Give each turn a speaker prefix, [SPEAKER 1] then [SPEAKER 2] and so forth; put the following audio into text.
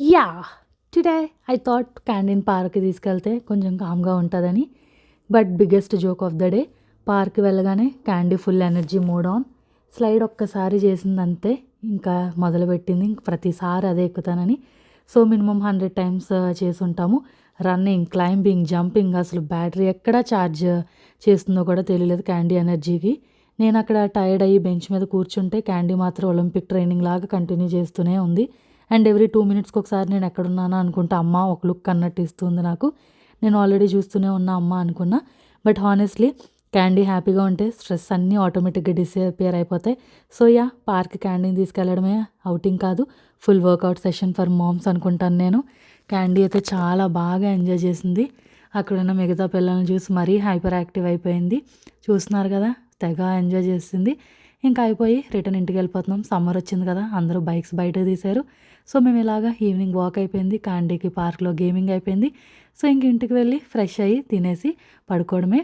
[SPEAKER 1] Yeah! Today I thought క్యాండిన్ పార్క్‌కి తీసుకెళ్తే కొంచెం కామ్‌గా ఉంటదని. But biggest joke of the day పార్క్‌కి వెళ్ళగానే Candy full energy mode on. Slide ఒక్కసారి చేసిందంతే ఇంకా మొదలుపెట్టింది. ఇంక ప్రతిసారి అదే ఎక్కుతానని. సో, మినిమమ్ 100 టైమ్స్ చేసుంటాము. రన్నింగ్, క్లైంబింగ్, జంపింగ్ అసలు బ్యాటరీ ఎక్కడ ఛార్జ్ చేస్తుందో కూడా తెలియలేదు క్యాండీ ఎనర్జీకి. నేనక్కడ టైర్డ్ అయ్యి బెంచ్ మీద కూర్చుంటే క్యాండీ మాత్రం ఒలింపిక్ ట్రైనింగ్ లాగా కంటిన్యూ చేస్తూనే ఉంది. అండ్ ఎవ్రీ 2 మినిట్స్‌కి ఒకసారి నేను ఎక్కడున్నానా అనుకుంటా అమ్మ ఒక లుక్ అన్నట్టు ఇస్తుంది నాకు. నేను ఆల్రెడీ చూస్తూనే ఉన్నా అమ్మ అనుకున్నా. బట్ హానెస్ట్‌లీ క్యాండీ హ్యాపీగా ఉంటే స్ట్రెస్ అన్నీ ఆటోమేటిక్‌గా డిసపియర్ అయిపోతాయి. So, yeah! పార్క్‌కి క్యాండీని తీసుకెళ్లడమే ఔటింగ్ కాదు. Full workout session for moms అనుకుంటాను నేను. క్యాండీ అయితే చాలా బాగా ఎంజాయ్ చేసింది. అక్కడున్న మిగతా పిల్లల్ని చూసి మరీ హైపర్ యాక్టివ్ అయిపోయింది. చూస్తున్నారు కదా! తెగ ఎంజాయ్ చేసింది. ఇంకా అయిపోయి రిటర్న్ ఇంటికెళ్ళిపోతున్నాం. సమ్మర్ వచ్చింది కదా! అందరూ బైక్స్ బయటకి తీశారు. సో, మేము ఇలాగా ఈవినింగ్ వాక్ అయిపోయింది. క్యాండీకి పార్క్‌లో గేమింగ్ అయిపోయింది. సో, ఇంక ఇంటికి వెళ్ళి ఫ్రెష్ అయ్యి తినేసి పడుకోవడమే.